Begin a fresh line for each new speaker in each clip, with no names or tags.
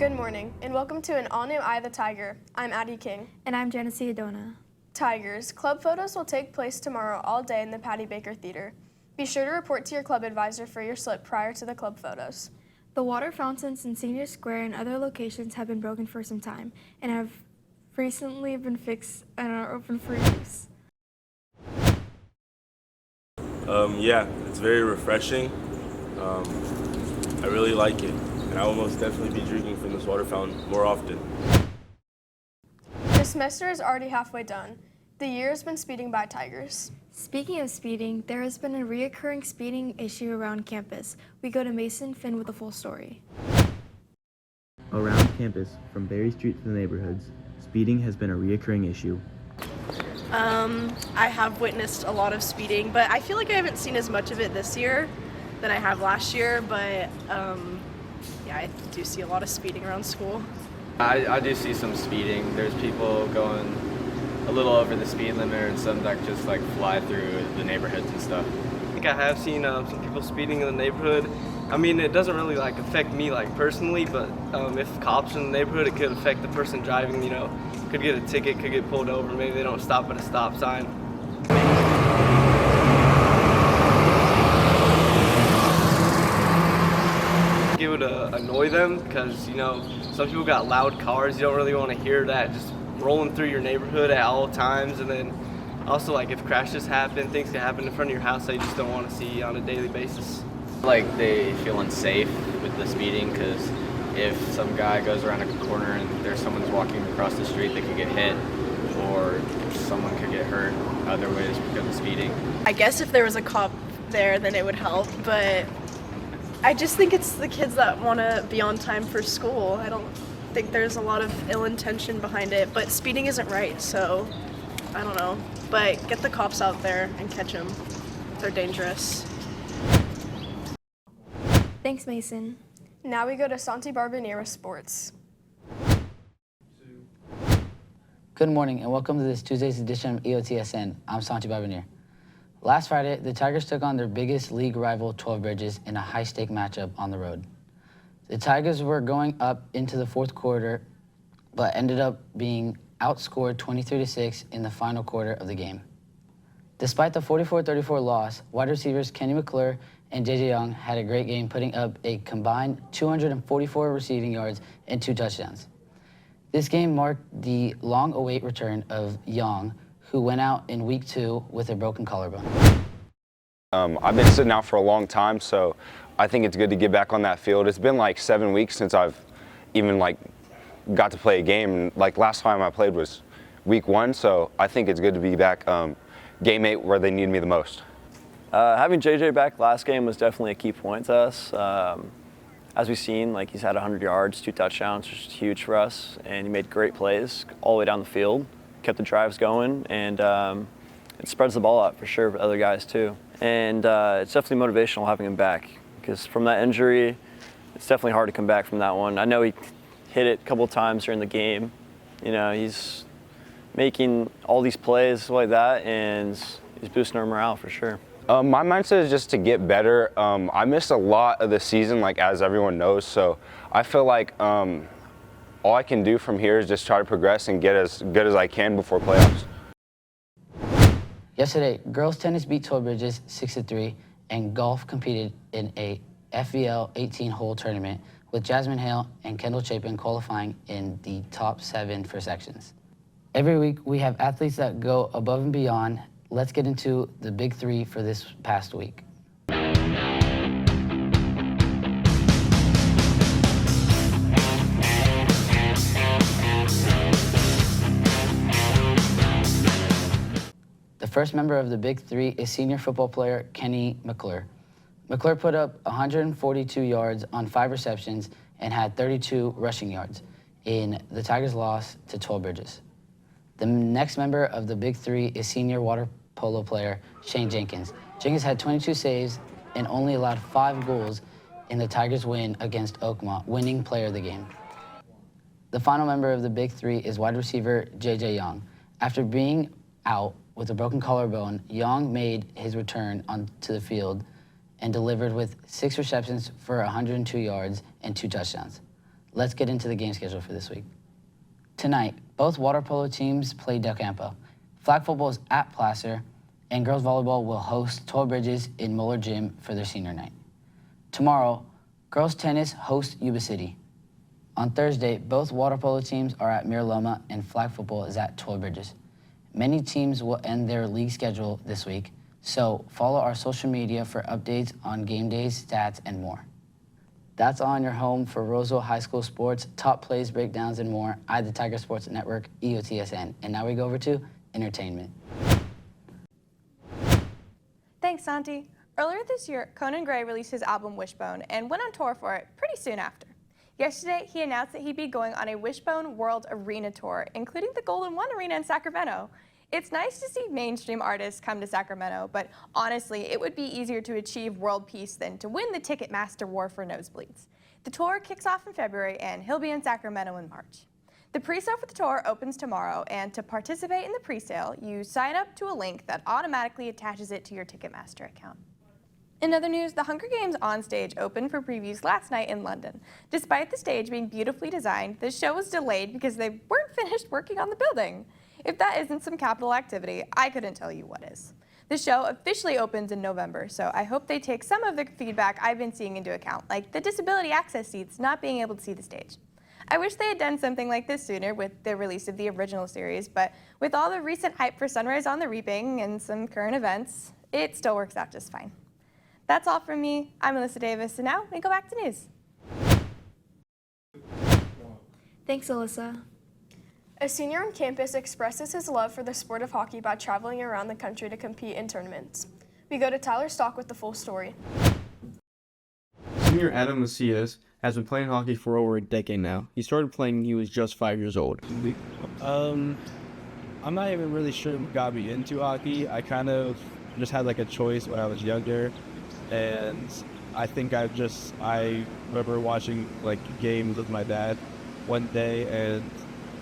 Good morning, and welcome to an all-new Eye of the Tiger. I'm Addie King.
And I'm Genesee Adona.
Tigers, club photos will take place tomorrow all day in the Patty Baker Theater. Be sure to report to your club advisor for your slip prior to the club photos.
The water fountains in Senior Square and other locations have been broken for some time and have recently been fixed and are open for use.
Yeah, it's very refreshing. I really like it, and I will most definitely be drinking from this water fountain more often.
The semester is already halfway done. The year has been speeding by, Tigers.
Speaking of speeding, there has been a reoccurring speeding issue around campus. We go to Mason Finn with a full story.
Around campus, from Berry Street to the neighborhoods, speeding has been a reoccurring issue.
I have witnessed a lot of speeding, but I feel like I haven't seen as much of it this year than I have last year, but yeah, I do see a lot of speeding around school.
I do see some speeding. There's people going a little over the speed limit and some that just like fly through the neighborhoods and stuff.
I think I have seen some people speeding in the neighborhood. I mean, it doesn't really like affect me like personally, but if cops in the neighborhood, it could affect the person driving, could get a ticket, could get pulled over, maybe they don't stop at a stop sign. It would annoy them because, some people got loud cars. You don't really want to hear that just rolling through your neighborhood at all times. And then also, like, if crashes happen, things can happen in front of your house that you just don't want to see on a daily basis.
Like they feel unsafe with the speeding because if some guy goes around a corner and there's someone's walking across the street, they could get hit or someone could get hurt other ways because of speeding.
I guess if there was a cop there, then it would help, but I just think it's the kids that want to be on time for school. I don't think there's a lot of ill intention behind it, but speeding isn't right, so I don't know. But get the cops out there and catch them. They're dangerous.
Thanks, Mason.
Now we go to Santa Barbara Near Sports.
Good morning and welcome to this Tuesday's edition of EOTSN. I'm Santi Barbanir. Last Friday, the Tigers took on their biggest league rival, 12 Bridges, in a high-stake matchup on the road. The Tigers were going up into the fourth quarter, but ended up being outscored 23-6 in the final quarter of the game. Despite the 44-34 loss, wide receivers Kenny McClure and J.J. Young had a great game, putting up a combined 244 receiving yards and 2 touchdowns. This game marked the long-awaited return of Young, who went out in week 2 with a broken collarbone.
I've been sitting out for a long time, so I think it's good to get back on that field. It's been like 7 weeks since I've even got to play a game. Like last time I played was week 1, so I think it's good to be back game 8 where they need me the most.
Having JJ back last game was definitely a key point to us. As we've seen, he's had 100 yards, 2 touchdowns, which is huge for us, and he made great plays all the way down the field, kept the drives going, and it spreads the ball out for sure for other guys too. And it's definitely motivational having him back because from that injury, it's definitely hard to come back from that one. I know he hit it a couple of times during the game. He's making all these plays like that, and he's boosting our morale for sure.
My mindset is just to get better. I missed a lot of the season, as everyone knows, so I feel like all I can do from here is just try to progress and get as good as I can before playoffs.
Yesterday, girls tennis beat 12 Bridges 6-3, and golf competed in a FVL 18-hole tournament with Jasmine Hale and Kendall Chapin qualifying in the top 7 for sections. Every week, we have athletes that go above and beyond. Let's get into the big 3 for this past week. The first member of the big 3 is senior football player Kenny McClure. McClure put up 142 yards on 5 receptions and had 32 rushing yards in the Tigers' loss to 12 Bridges. The next member of the big 3 is senior water polo player Shane Jenkins. Jenkins had 22 saves and only allowed 5 goals in the Tigers' win against Oakmont, winning player of the game. The final member of the big 3 is wide receiver J.J. Young. After being out with a broken collarbone, Young made his return onto the field and delivered with 6 receptions for 102 yards and 2 touchdowns. Let's get into the game schedule for this week. Tonight, both water polo teams play Del Campo. Flag football is at Placer, and girls volleyball will host 12 Bridges in Moeller Gym for their senior night. Tomorrow, girls tennis host Yuba City. On Thursday, both water polo teams are at Mira Loma, and flag football is at 12 Bridges. Many teams will end their league schedule this week, so follow our social media for updates on game days, stats, and more. That's all on your home for Roseville High School sports, top plays, breakdowns, and more. The Tiger Sports Network, EOTSN. And now we go over to entertainment.
Thanks, Santi. Earlier this year, Conan Gray released his album Wishbone and went on tour for it pretty soon after. Yesterday, he announced that he'd be going on a Wishbone World Arena Tour, including the Golden One Arena in Sacramento. It's nice to see mainstream artists come to Sacramento, but honestly, it would be easier to achieve world peace than to win the Ticketmaster war for nosebleeds. The tour kicks off in February, and he'll be in Sacramento in March. The pre-sale for the tour opens tomorrow, and to participate in the pre-sale, you sign up to a link that automatically attaches it to your Ticketmaster account. In other news, the Hunger Games on stage opened for previews last night in London. Despite the stage being beautifully designed, the show was delayed because they weren't finished working on the building. If that isn't some capital activity, I couldn't tell you what is. The show officially opens in November, so I hope they take some of the feedback I've been seeing into account, like the disability access seats not being able to see the stage. I wish they had done something like this sooner with the release of the original series, but with all the recent hype for Sunrise on the Reaping and some current events, it still works out just fine. That's all from me. I'm Alyssa Davis, and now we go back to news.
Thanks, Alyssa.
A senior on campus expresses his love for the sport of hockey by traveling around the country to compete in tournaments. We go to Tyler Stock with the full story.
Senior Adam Macias has been playing hockey for over a decade now. He started playing when he was just 5 years old.
I'm not even really sure what got me into hockey. I kind of just had like a choice when I was younger, and I think I remember watching like games with my dad one day, and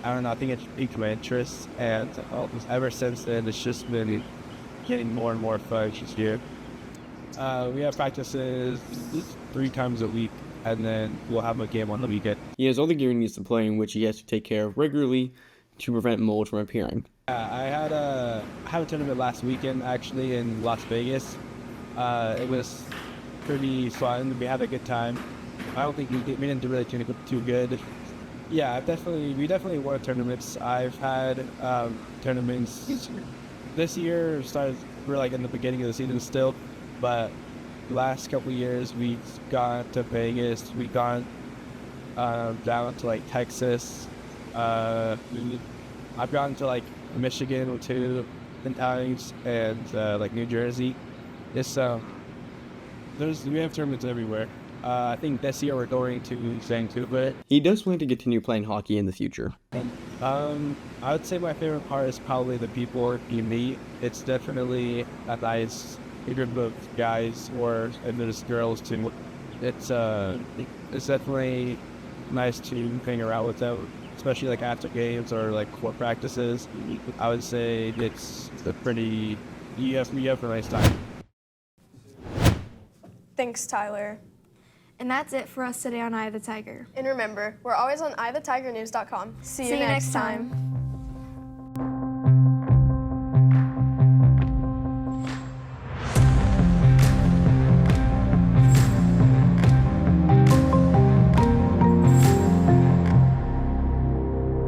I don't know, I think it piqued my interest, and ever since then it's just been getting more and more fun each year. We have practices 3 times a week, and then we'll have a game on the weekend.
He has all the gear he needs to play, in which he has to take care of regularly to prevent mold from appearing.
I had a tournament last weekend actually in Las Vegas. It was pretty fun. We had a good time. I don't think we didn't really do too good. Yeah, we definitely won tournaments. I've had tournaments this year. We're like in the beginning of the season still, but the last couple of years we've gone to Vegas. We've gone down to like Texas. I've gone to like Michigan 2 times, and like New Jersey. We have tournaments everywhere. I think this year we're going to Vancouver.
He does plan to continue playing hockey in the future.
I would say my favorite part is probably the people you meet. It's definitely a nice group of guys, and there's girls too. It's definitely nice to hang around with them, especially like after games or like court practices. I would say you have a nice time.
Thanks, Tyler.
And that's it for us today on Eye of the Tiger.
And remember, we're always on eyethetigernews.com. See you next time.